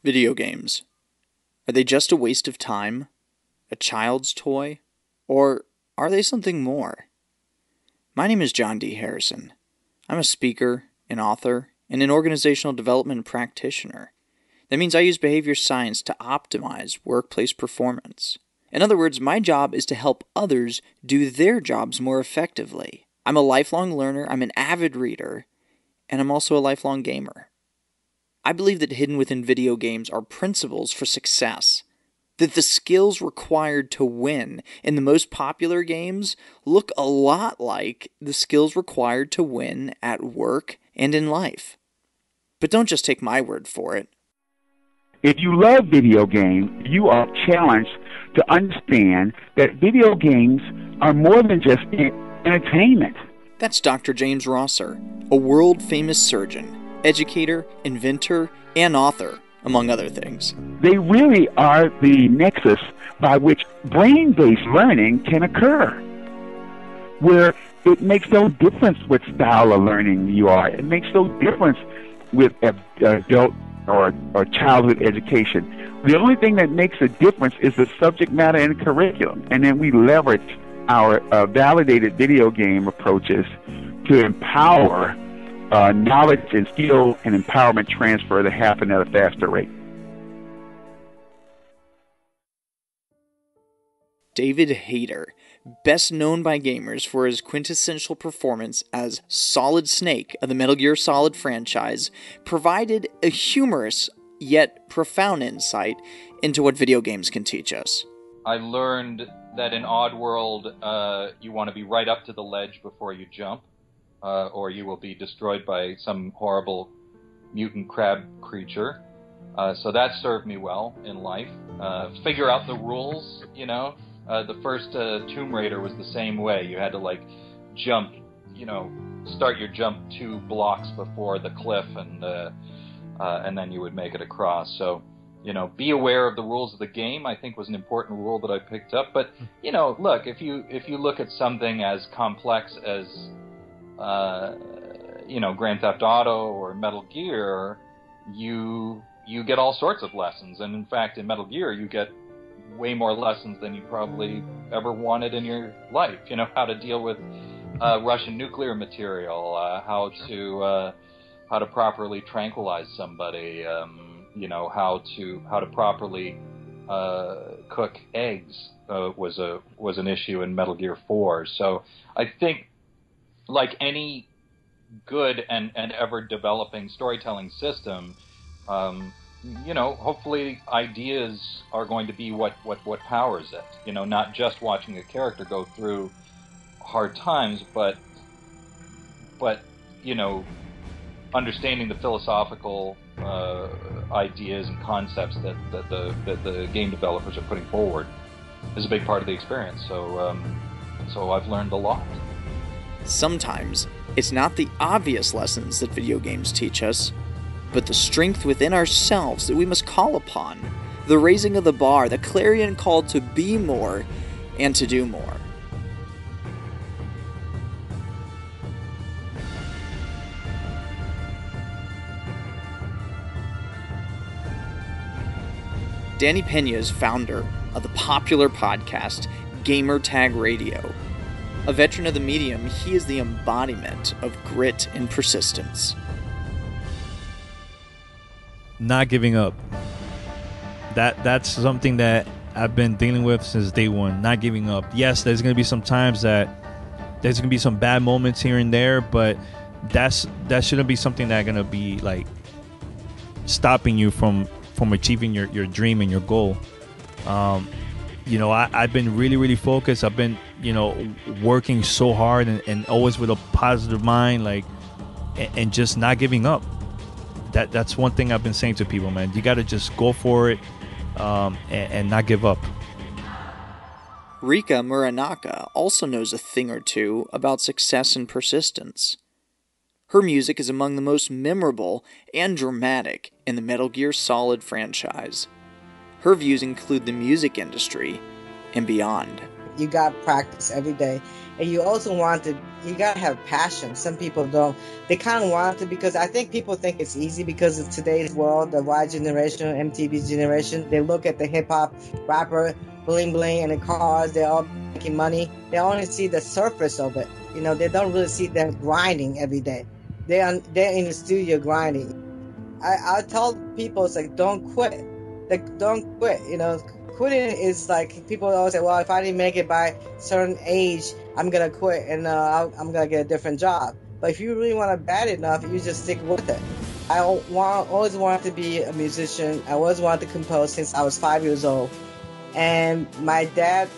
Video games. Are they just a waste of time? A child's toy? Or are they something more? My name is John D. Harrison. I'm a speaker, an author, and an organizational development practitioner. That means I use behavior science to optimize workplace performance. In other words, my job is to help others do their jobs more effectively. I'm a lifelong learner, I'm an avid reader, and I'm also a lifelong gamer. I believe that hidden within video games are principles for success, that the skills required to win in the most popular games look a lot like the skills required to win at work and in life. But don't just take my word for it. If you love video games, you are challenged to understand that video games are more than just entertainment. That's Dr. James Rosser, a world-famous surgeon, educator, inventor, and author, among other things. They really are the nexus by which brain-based learning can occur, where it makes no difference what style of learning you are. It makes no difference with adult or childhood education. The only thing that makes a difference is the subject matter and curriculum. And then we leverage our validated video game approaches to empower knowledge and skill and empowerment transfer to happen at a faster rate. David Hayter, best known by gamers for his quintessential performance as Solid Snake of the Metal Gear Solid franchise, provided a humorous yet profound insight into what video games can teach us. I learned that in Oddworld, you want to be right up to the ledge before you jump, or you will be destroyed by some horrible mutant crab creature. So that served me well in life. Figure out the rules, you know. The first Tomb Raider was the same way. You had to, jump, start your jump 2 blocks before the cliff, and then you would make it across. So, be aware of the rules of the game, I think was an important rule that I picked up. But, look, if you look at something as complex as Grand Theft Auto or Metal Gear, you get all sorts of lessons. And in fact, in Metal Gear, you get way more lessons than you probably ever wanted in your life. How to deal with Russian nuclear material, how to properly tranquilize somebody, how to properly cook eggs was an issue in Metal Gear 4. So I think, like any good and ever-developing storytelling system, hopefully ideas are going to be what powers it. Not just watching a character go through hard times, but understanding the philosophical ideas and concepts that the game developers are putting forward is a big part of the experience. So I've learned a lot. Sometimes it's not the obvious lessons that video games teach us, but the strength within ourselves that we must call upon, the raising of the bar, the clarion call to be more and to do more. Danny Pena is founder of the popular podcast Gamer Tag Radio. A veteran of the medium, he is the embodiment of grit and persistence. Not giving up. That's something that I've been dealing with since day one. Not giving up. Yes, there's going to be some times that there's going to be some bad moments here and there, but that shouldn't be something that's going to be stopping you from achieving your dream and your goal. I've been really, really focused. I've been, working so hard and always with a positive mind, and just not giving up. That's one thing I've been saying to people, man. You got to just go for it and not give up. Rika Muranaka also knows a thing or two about success and persistence. Her music is among the most memorable and dramatic in the Metal Gear Solid franchise. Her views include the music industry and beyond. You got to practice every day. And you also you got to have passion. Some people don't. They kind of want to, because I think people think it's easy because of today's world, the Y generation, MTV generation. They look at the hip-hop rapper, bling bling, and the cars, they're all making money. They only see the surface of it. They don't really see them grinding every day. They're in the studio grinding. I tell people, it's like, don't quit. Like, don't quit. Quitting is like, people always say, well, if I didn't make it by a certain age, I'm going to quit and I'm going to get a different job. But if you really want to bad enough, you just stick with it. I always wanted to be a musician. I always wanted to compose since I was 5 years old. And my dad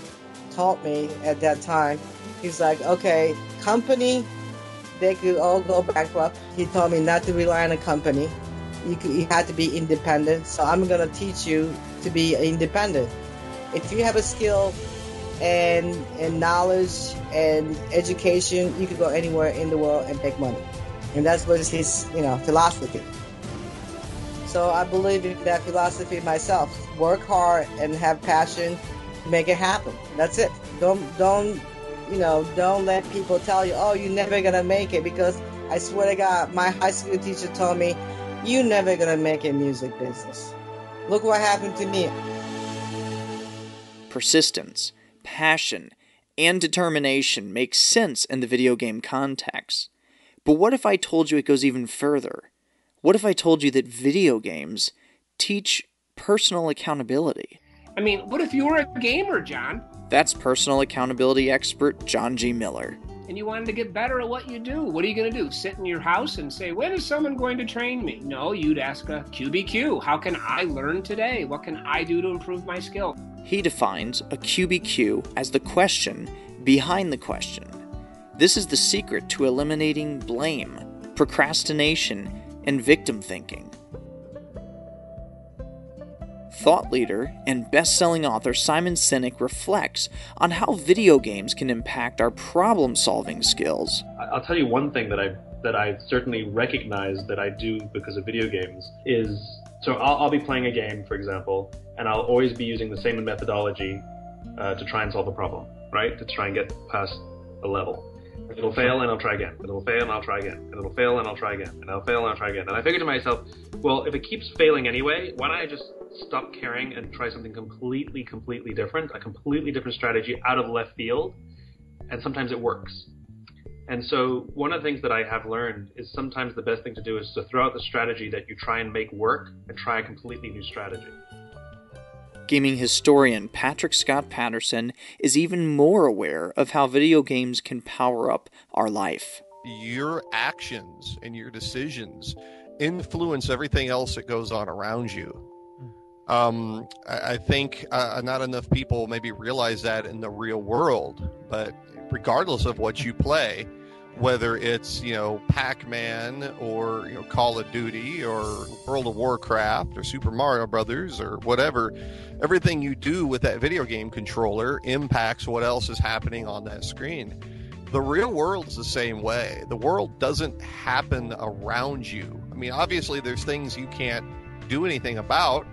taught me at that time, he's like, okay, company, they could all go bankrupt. He told me not to rely on a company. You have to be independent. So I'm going to teach you to be independent. If you have a skill and knowledge and education, you could go anywhere in the world and make money. And that's what his philosophy. So I believe in that philosophy myself. Work hard and have passion to make it happen. That's it. Don't let people tell you, oh, you're never going to make it, because I swear to God, my high school teacher told me, you're never going to make a music business. Look what happened to me. Persistence, passion, and determination make sense in the video game context. But what if I told you it goes even further? What if I told you that video games teach personal accountability? I mean, what if you were a gamer, John? That's personal accountability expert John G. Miller. And you wanted to get better at what you do. What are you going to do? Sit in your house and say, when is someone going to train me? No, you'd ask a QBQ. How can I learn today? What can I do to improve my skill? He defines a QBQ as the question behind the question. This is the secret to eliminating blame, procrastination, and victim thinking. Thought leader and best-selling author Simon Sinek reflects on how video games can impact our problem-solving skills. I'll tell you one thing that I certainly recognize that I do because of video games is, so I'll be playing a game, for example, and I'll always be using the same methodology to try and solve a problem, right? To try and get past a level. It'll fail and I'll try again. It'll fail and I'll try again. And it'll fail and I'll try again. And I'll fail and I'll try again. And I figured to myself, well, if it keeps failing anyway, why don't I just stop caring and try something completely different, a completely different strategy out of left field, and sometimes it works. And so one of the things that I have learned is sometimes the best thing to do is to throw out the strategy that you try and make work and try a completely new strategy. Gaming historian Patrick Scott Patterson is even more aware of how video games can power up our life. Your actions and your decisions influence everything else that goes on around you. I think not enough people maybe realize that in the real world, but regardless of what you play, whether it's, Pac-Man or, Call of Duty or World of Warcraft or Super Mario Brothers or whatever, everything you do with that video game controller impacts what else is happening on that screen. The real world's the same way. The world doesn't happen around you. I mean, obviously there's things you can't do anything about.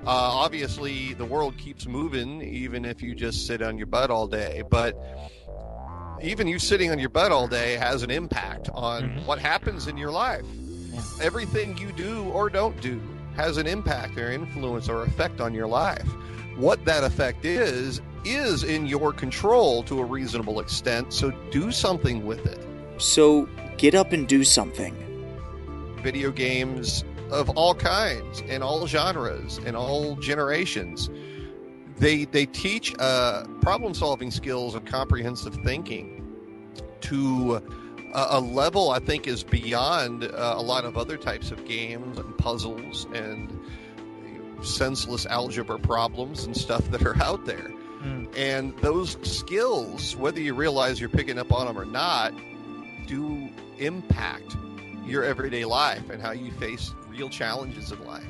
Obviously the world keeps moving even if you just sit on your butt all day, but even you sitting on your butt all day has an impact on what happens in your life. Yeah. Everything you do or don't do has an impact or influence or effect on your life. What that effect is in your control to a reasonable extent, so do something with it. So get up and do something. Video games of all kinds, in all genres, in all generations, they teach problem-solving skills and comprehensive thinking to a level I think is beyond a lot of other types of games and puzzles and senseless algebra problems and stuff that are out there. And those skills, whether you realize you're picking up on them or not, do impact your everyday life and how you face real challenges in life.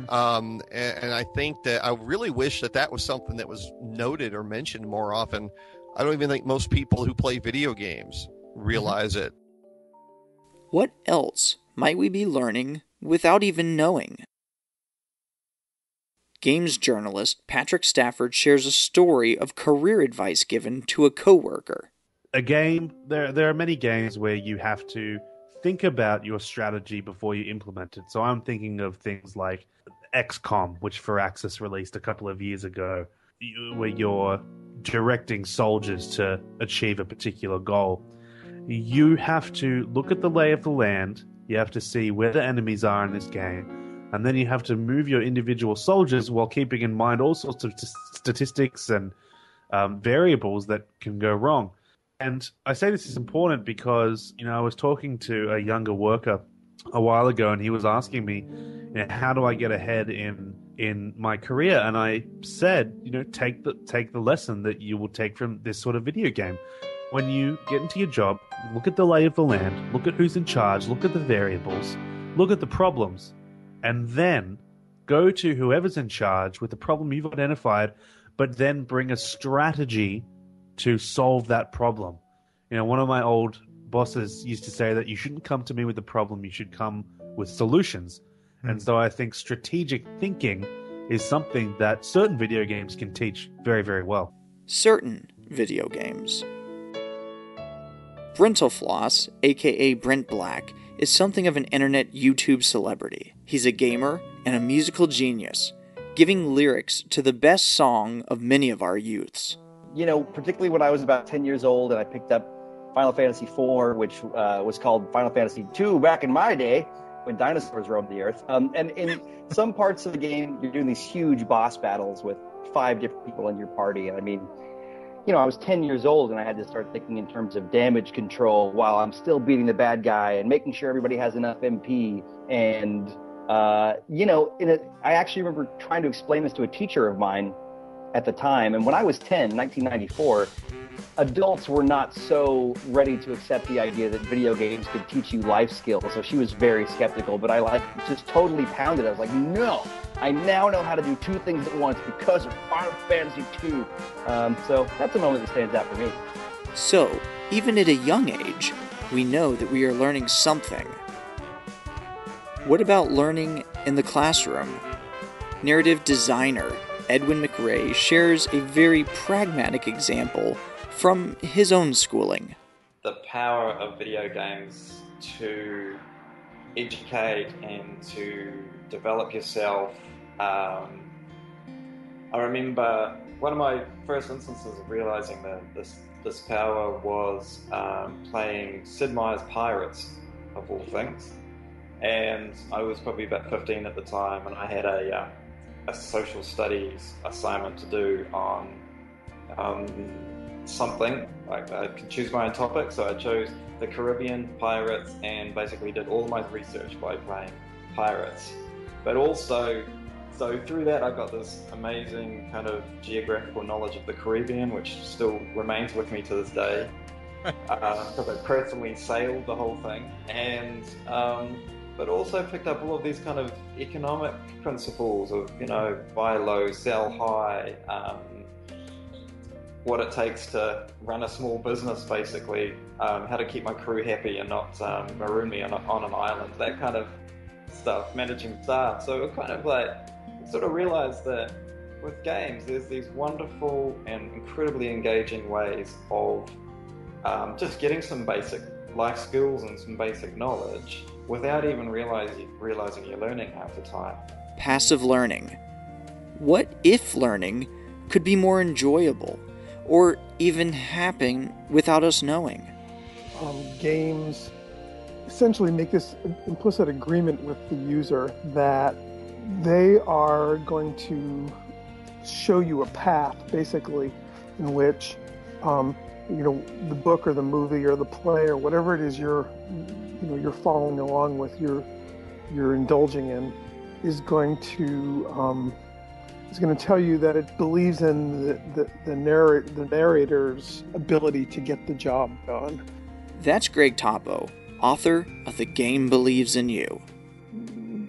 And I think that I really wish that was something that was noted or mentioned more often. I don't even think most people who play video games realize it. What else might we be learning without even knowing? games journalist Patrick Stafford shares a story of career advice given to a coworker. A game, there are many games where you have to think about your strategy before you implement it. So I'm thinking of things like XCOM, which Firaxis released a couple of years ago, where you're directing soldiers to achieve a particular goal. You have to look at the lay of the land, you have to see where the enemies are in this game, and then you have to move your individual soldiers while keeping in mind all sorts of statistics and variables that can go wrong. And I say this is important because, I was talking to a younger worker a while ago, and he was asking me, how do I get ahead in my career? And I said, take the lesson that you will take from this sort of video game. When you get into your job, look at the lay of the land, look at who's in charge, look at the variables, look at the problems, and then go to whoever's in charge with the problem you've identified, but then bring a strategy to solve that problem. One of my old bosses used to say that you shouldn't come to me with a problem, you should come with solutions. And so I think strategic thinking is something that certain video games can teach very, very well. Certain video games. Brentalfloss, aka Brent Black, is something of an internet YouTube celebrity. He's a gamer and a musical genius, giving lyrics to the best song of many of our youths. Particularly when I was about 10 years old and I picked up Final Fantasy IV, which was called Final Fantasy II back in my day, when dinosaurs roamed the earth. And in some parts of the game, you're doing these huge boss battles with 5 different people in your party. And I was 10 years old and I had to start thinking in terms of damage control while I'm still beating the bad guy and making sure everybody has enough MP. And, I actually remember trying to explain this to a teacher of mine at the time. And when I was 10, 1994, adults were not so ready to accept the idea that video games could teach you life skills. So she was very skeptical, but I just totally pounded. I was like, no, I now know how to do 2 things at once because of Final Fantasy II. So that's a moment that stands out for me. So, even at a young age, we know that we are learning something. What about learning in the classroom? Narrative designer Edwin McRae shares a very pragmatic example from his own schooling. The power of video games to educate and to develop yourself. I remember one of my first instances of realizing that this power was playing Sid Meier's Pirates, of all things. And I was probably about 15 at the time, and I had a social studies assignment to do on something. I could choose my own topic, so I chose the Caribbean, pirates, and basically did all my research by playing pirates. But also, so through that I got this amazing kind of geographical knowledge of the Caribbean, which still remains with me to this day, because I personally sailed the whole thing. And but also picked up all of these kind of economic principles of, buy low, sell high, what it takes to run a small business, basically, how to keep my crew happy and not maroon me on an island, that kind of stuff, managing staff. So it kind of sort of realized that with games, there's these wonderful and incredibly engaging ways of just getting some basic life skills and some basic knowledge without even realizing you're learning half the time. Passive learning. What if learning could be more enjoyable, or even happen without us knowing? Games essentially make this implicit agreement with the user that they are going to show you a path, basically, in which the book or the movie or the play or whatever it is you're following along with, you're indulging in, is going to tell you that it believes in the narrator's ability to get the job done. That's Greg Toppo, author of The Game Believes in You.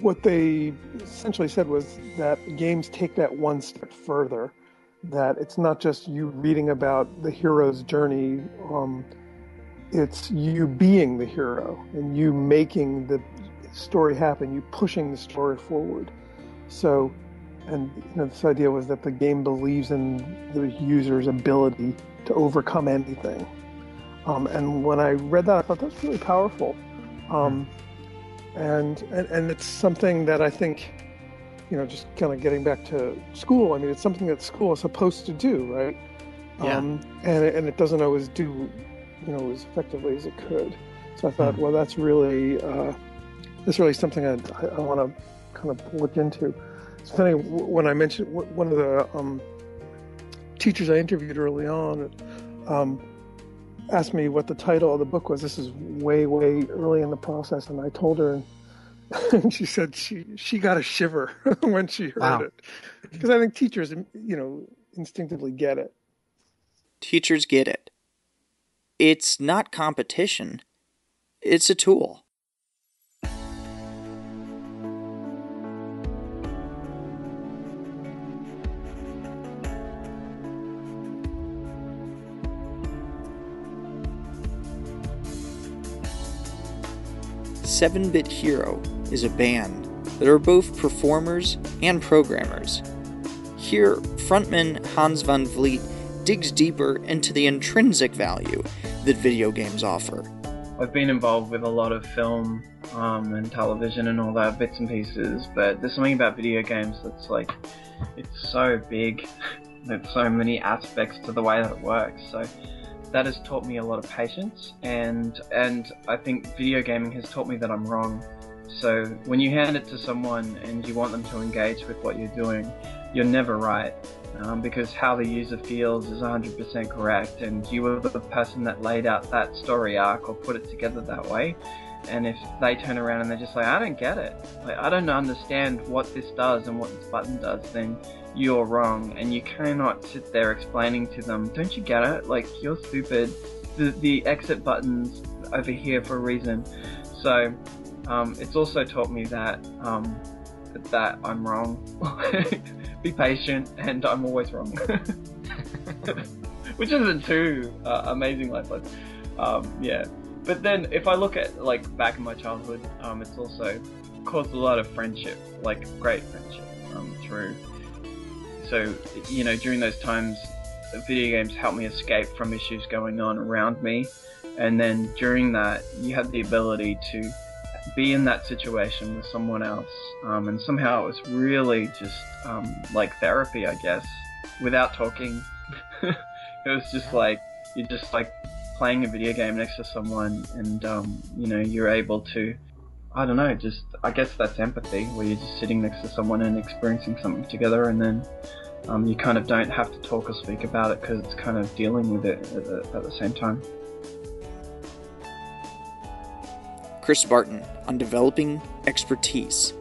What they essentially said was that games take that one step further, that it's not just you reading about the hero's journey, it's you being the hero and you making the story happen, you pushing the story forward. So And this idea was that the game believes in the user's ability to overcome anything. And when I read that, I thought that's really powerful. And it's something that I think, just kind of getting back to school. I mean, it's something that school is supposed to do, right? Yeah. And it doesn't always do, as effectively as it could. So I thought, well, that's really something I want to kind of look into. It's funny, when I mentioned one of the teachers I interviewed early on asked me what the title of the book was. This is way, way early in the process, and I told her, and she said she got a shiver when she heard it, because I think teachers, instinctively get it. Teachers get it. It's not competition. It's a tool. Seven-Bit Hero is a band that are both performers and programmers. Here, frontman Hans van Vliet digs deeper into the intrinsic value that video games offer. I've been involved with a lot of film and television and all that, bits and pieces, but there's something about video games that's like, it's so big, there's so many aspects to the way that it works, so that has taught me a lot of patience, and I think video gaming has taught me that I'm wrong. So when you hand it to someone and you want them to engage with what you're doing, you're never right, because how the user feels is 100% correct, and you were the person that laid out that story arc or put it together that way. And if they turn around and they're just like, I don't get it, like, I don't understand what this does and what this button does, then you're wrong, and you cannot sit there explaining to them, don't you get it? Like, you're stupid. The exit button's over here for a reason. So it's also taught me that that I'm wrong. Be patient, and I'm always wrong. Which isn't too amazing life lesson. Yeah. But then if I look at like back in my childhood, it's also caused a lot of friendship, like great friendship through. So, during those times, video games helped me escape from issues going on around me. And then during that, you had the ability to be in that situation with someone else. And somehow it was really just like therapy, I guess, without talking. It was just like, you're just like playing a video game next to someone, and, you're able to, I don't know, just, I guess that's empathy, where you're just sitting next to someone and experiencing something together, and then you kind of don't have to talk or speak about it because it's kind of dealing with it at the same time. Chris Barton on developing expertise.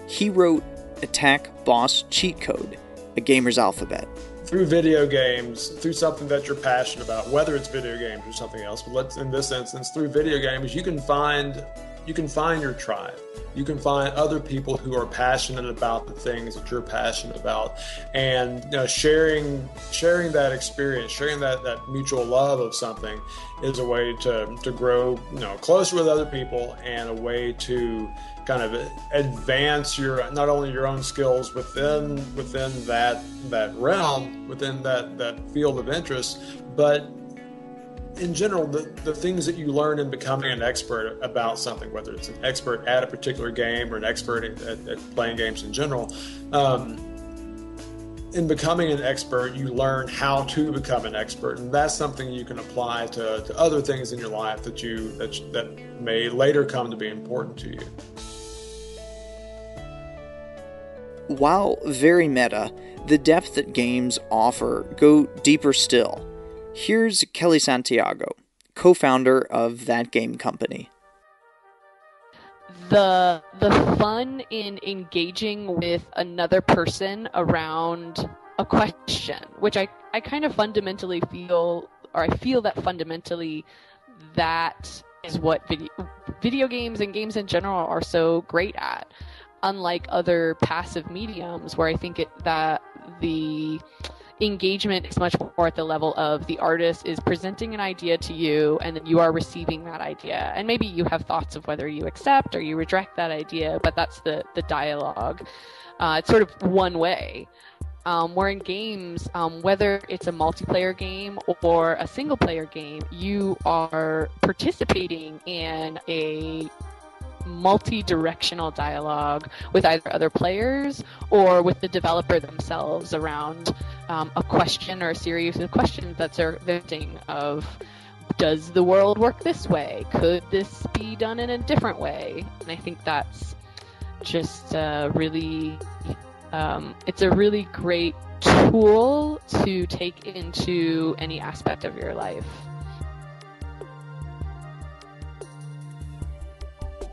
He wrote Attack Boss Cheat Code, A Gamer's Alphabet. Through video games, through something that you're passionate about, whether it's video games or something else, but in this instance, through video games, you can find your tribe. You can find other people who are passionate about the things that you're passionate about, and sharing that experience, sharing that mutual love of something is a way to grow closer with other people, and a way to kind of advance not only your own skills within that realm, within that field of interest, but in general, the things that you learn in becoming an expert about something, whether it's an expert at a particular game or an expert at playing games in general, in becoming an expert, you learn how to become an expert, and that's something you can apply to other things in your life that may later come to be important to you. While very meta, the depth that games offer go deeper still. Here's Kellee Santiago, co-founder of that game company. The fun in engaging with another person around a question, which I kind of fundamentally feel, or I feel that fundamentally that is what video games and games in general are so great at. Unlike other passive mediums, where I think that the engagement is much more at the level of the artist is presenting an idea to you, and then you are receiving that idea. And maybe you have thoughts of whether you accept or you reject that idea, but that's the dialogue. It's sort of one way. Where in games, whether it's a multiplayer game or a single player game, you are participating in a multi-directional dialogue with either other players or with the developer themselves around a question or a series of questions that they're venting of, does the world work this way? Could this be done in a different way? And I think that's just really, it's a really great tool to take into any aspect of your life.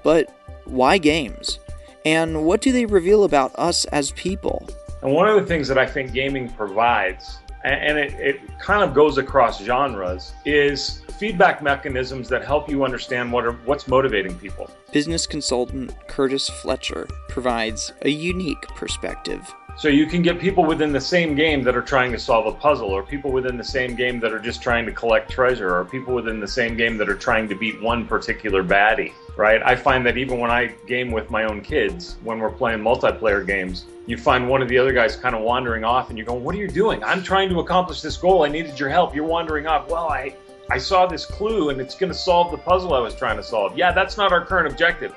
But why games? And what do they reveal about us as people? And one of the things that I think gaming provides, and it kind of goes across genres, is feedback mechanisms that help you understand what's motivating people. Business consultant Curtis Fletcher provides a unique perspective. So you can get people within the same game that are trying to solve a puzzle, or people within the same game that are just trying to collect treasure, or people within the same game that are trying to beat one particular baddie, right? I find that even when I game with my own kids, when we're playing multiplayer games, you find one of the other guys kind of wandering off and you go, what are you doing? I'm trying to accomplish this goal. I needed your help. You're wandering off. Well, I saw this clue and it's going to solve the puzzle I was trying to solve. Yeah, that's not our current objective.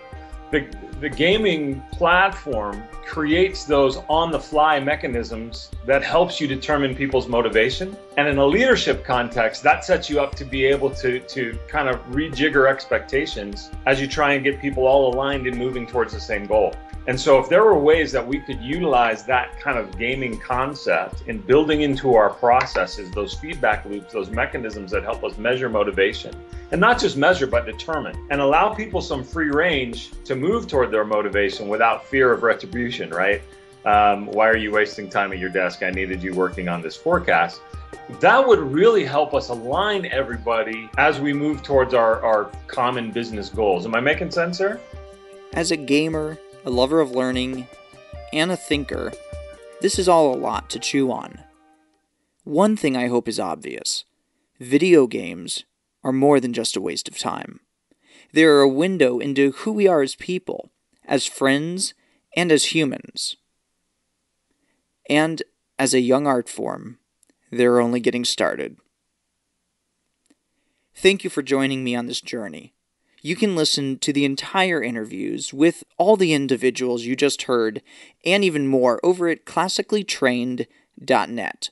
The gaming platform creates those on-the-fly mechanisms that helps you determine people's motivation. And in a leadership context, that sets you up to be able to kind of rejigger expectations as you try and get people all aligned and moving towards the same goal. And so if there were ways that we could utilize that kind of gaming concept in building into our processes, those feedback loops, those mechanisms that help us measure motivation, and not just measure, but determine, and allow people some free range to move toward their motivation without fear of retribution, right? Why are you wasting time at your desk? I needed you working on this forecast. That would really help us align everybody as we move towards our common business goals. Am I making sense here? As a gamer, a lover of learning, and a thinker, this is all a lot to chew on. One thing I hope is obvious: video games are more than just a waste of time. They are a window into who we are as people, as friends, and as humans. And as a young art form, they're only getting started. Thank you for joining me on this journey. You can listen to the entire interviews with all the individuals you just heard, and even more, over at classicallytrained.net.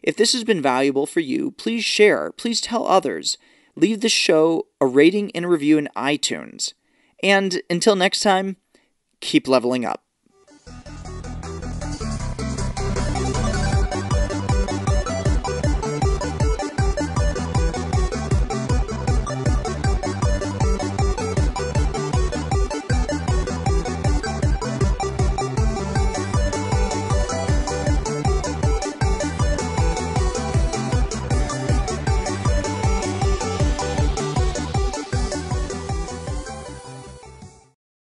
If this has been valuable for you, please share, please tell others, leave the show a rating and review in iTunes. And until next time, keep leveling up.